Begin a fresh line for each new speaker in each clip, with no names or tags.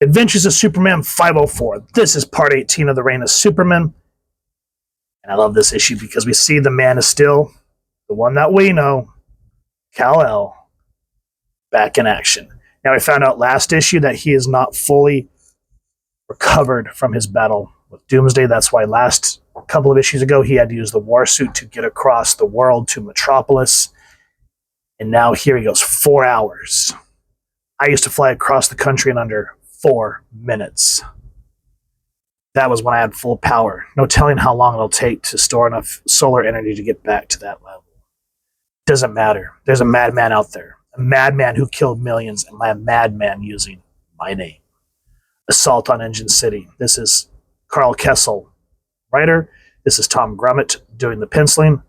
Adventures of Superman 504. This is part 18 of the Reign of Supermen. And I love this issue because we see the Man of Steel, the one that we know, Kal-El, back in action. Now, we found out last issue that he is not fully recovered from his battle with Doomsday. That's why last couple of issues ago he had to use the war suit to get across the world to Metropolis. And now here he goes, 4 hours. I used to fly across the country in under 4 minutes. That was when I had full power. No telling how long it'll take to store enough solar energy to get back to that level. Doesn't matter. There's a madman out there. A madman who killed millions, and a madman using my name. Assault on Engine City. This is Carl Kessel, writer. This is Tom Grummett doing the penciling.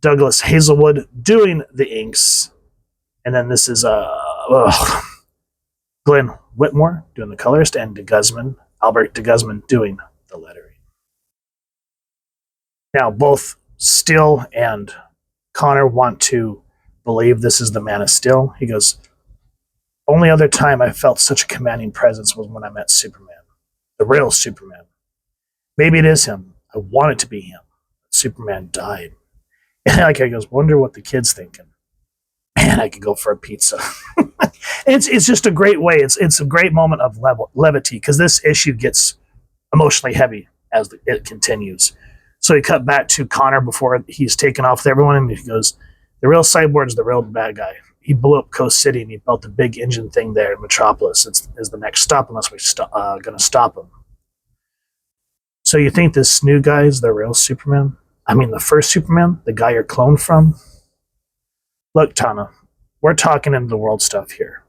Douglas Hazelwood doing the inks. And then this is Glenn Whitmore doing the colorist, and Albert de Guzman doing the lettering. Now, both Steel and Connor want to believe this is the Man of Steel. He goes, only other time I felt such a commanding presence was when I met Superman, the real Superman. Maybe it is him. I want it to be him. Superman died. And like he goes, wonder what the kid's thinking. Man, I could go for a pizza. It's just a great way. It's a great moment of levity because this issue gets emotionally heavy as it continues. So he cut back to Connor before he's taken off with everyone, and he goes, the real Cyborg is the real bad guy. He blew up Coast City, and he built a big engine thing there in Metropolis. Is the next stop unless we're going to stop him. So you think this new guy is the real Superman? I mean, the first Superman? The guy you're cloned from? Look, Tana, we're talking into the world stuff here.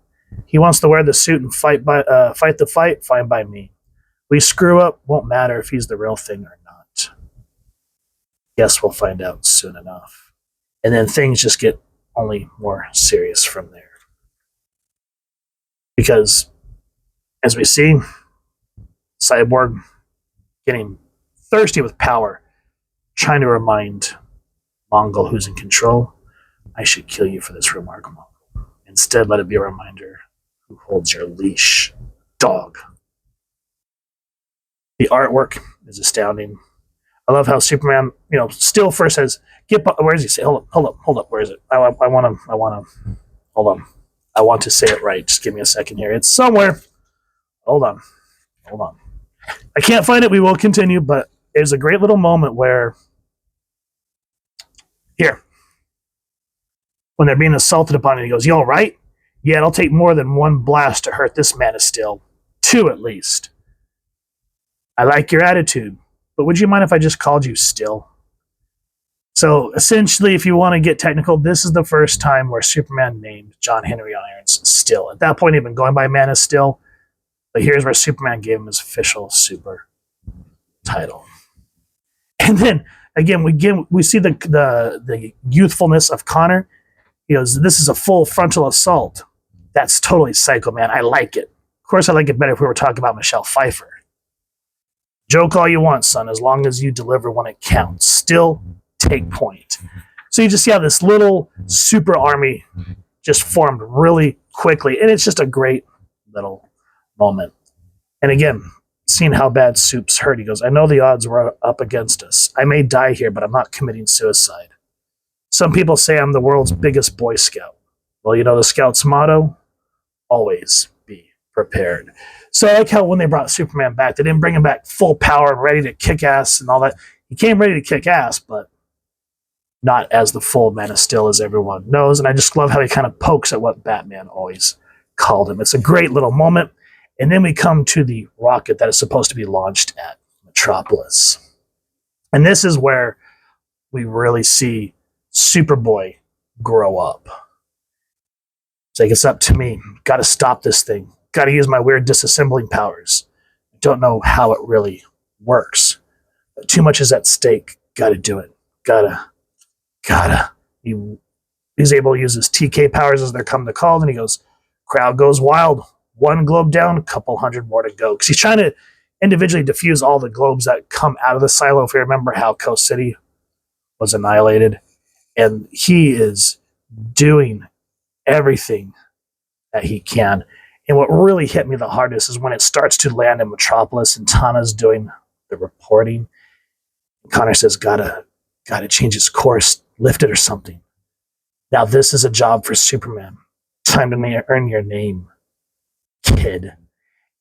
He wants to wear the suit and fight the fight, fine by me. We screw up, won't matter if he's the real thing or not. Guess we'll find out soon enough. And then things just get only more serious from there. Because, as we see, Cyborg getting thirsty with power, trying to remind Mongol, who's in control, I should kill you for this remark, Mongol. Instead, let it be a reminder who holds your leash, dog. The artwork is astounding. I love how Superman, still first says, where does he say? Hold up, where is it? I want to, hold on. I want to say it right. Just give me a second here. It's somewhere. Hold on. I can't find it. We will continue, but there's a great little moment where, here, when they're being assaulted upon it, he goes, you all right? Yeah, it'll take more than one blast to hurt this Man of Steel. 2 at least. I like your attitude, but would you mind if I just called you Still? So essentially, if you want to get technical, this is the first time where Superman named John Henry Irons Still. At that point, he'd been going by Man of Steel, but here's where Superman gave him his official super title. And then again, we see the youthfulness of Connor. He goes, this is a full frontal assault. That's totally psycho, man. I like it. Of course, I like it better if we were talking about Michelle Pfeiffer. Joke all you want, son, as long as you deliver when it counts. Still take point. So you just see how this little super army just formed really quickly, and it's just a great little moment. And again, seeing how bad Soup's hurt, he goes, I know the odds were up against us. I may die here, but I'm not committing suicide. Some people say I'm the world's biggest Boy Scout. Well, the Scout's motto? Always be prepared. So I like how when they brought Superman back, they didn't bring him back full power and ready to kick ass and all that. He came ready to kick ass, but not as the full Man of Steel as everyone knows. And I just love how he kind of pokes at what Batman always called him. It's a great little moment. And then we come to the rocket that is supposed to be launched at Metropolis. And this is where we really see Superboy grow up. It's like, it's up to me. Got to stop this thing. Got to use my weird disassembling powers. I don't know how it really works. But too much is at stake. Got to do it. Gotta. He's able to use his TK powers as they're coming to call, and he goes, crowd goes wild. 1 globe down, a couple hundred more to go. Because he's trying to individually diffuse all the globes that come out of the silo. If you remember how Coast City was annihilated. And he is doing everything that he can. And what really hit me the hardest is when it starts to land in Metropolis and Tana's doing the reporting. Connor says, gotta change its course, lift it or something. Now this is a job for Superman. Time to earn your name, kid.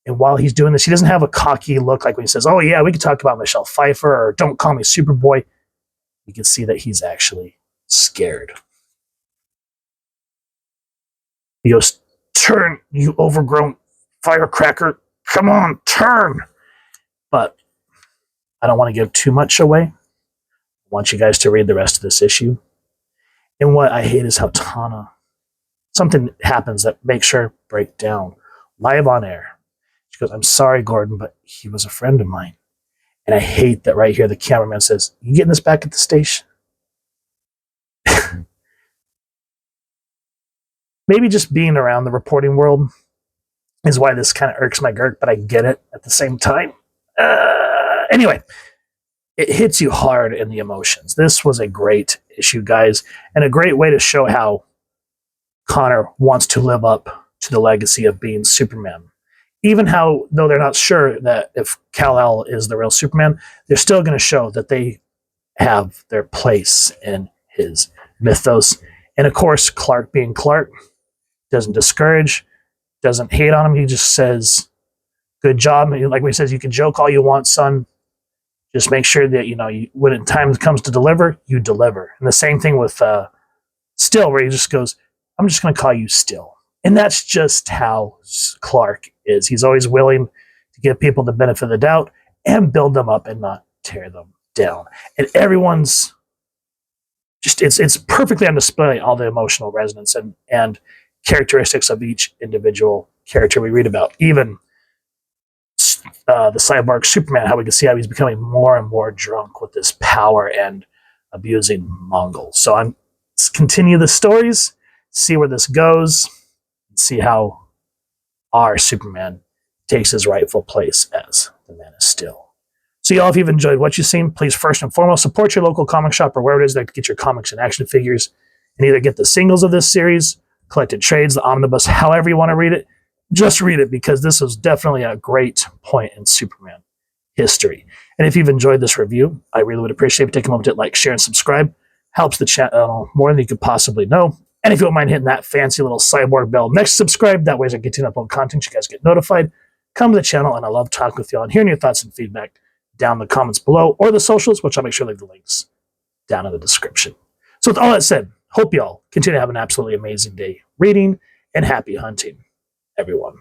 And while he's doing this, he doesn't have a cocky look like when he says, oh yeah, we can talk about Michelle Pfeiffer or don't call me Superboy. You can see that he's actually scared. He goes, turn, you overgrown firecracker. Come on, turn. But I don't want to give too much away. I want you guys to read the rest of this issue. And what I hate is how Tana, something happens that makes her break down live on air. She goes, I'm sorry, Gordon, but he was a friend of mine. And I hate that right here the cameraman says, you getting this back at the station? Maybe just being around the reporting world is why this kind of irks my girk, but I get it at the same time. Anyway, it hits you hard in the emotions. This was a great issue, guys, and a great way to show how Connor wants to live up to the legacy of being Superman. Even how, though they're not sure that if Kal-El is the real Superman, they're still going to show that they have their place in his mythos. And of course, Clark being Clark doesn't discourage, doesn't hate on him. He just says, good job. Like he says, you can joke all you want, son. Just make sure that, when time comes to deliver, you deliver. And the same thing with Still, where he just goes, I'm just going to call you Still. And that's just how Clark is. He's always willing to give people the benefit of the doubt and build them up and not tear them down. And everyone's just, it's perfectly on display, all the emotional resonance and characteristics of each individual character we read about. Even the cyborg Superman, how we can see how he's becoming more and more drunk with this power and abusing Mongols. So let's continue the stories, see where this goes, and see how our Superman takes his rightful place as the Man of Steel. So y'all, if you've enjoyed what you've seen, please first and foremost support your local comic shop or wherever it is that get your comics and action figures, and either get the singles of this series, collected trades, the omnibus, however you want to read it. Just read it, because this was definitely a great point in Superman history. And if you've enjoyed this review, I really would appreciate if you take a moment to like, share, and subscribe. Helps the channel more than you could possibly know. And if you don't mind hitting that fancy little cyborg bell next to subscribe, that way as I continue to upload content, you guys get notified. Come to the channel, and I love talking with y'all and hearing your thoughts and feedback down in the comments below, or the socials, which I'll make sure to leave the links down in the description. So with all that said, hope y'all continue to have an absolutely amazing day reading, and happy hunting, everyone.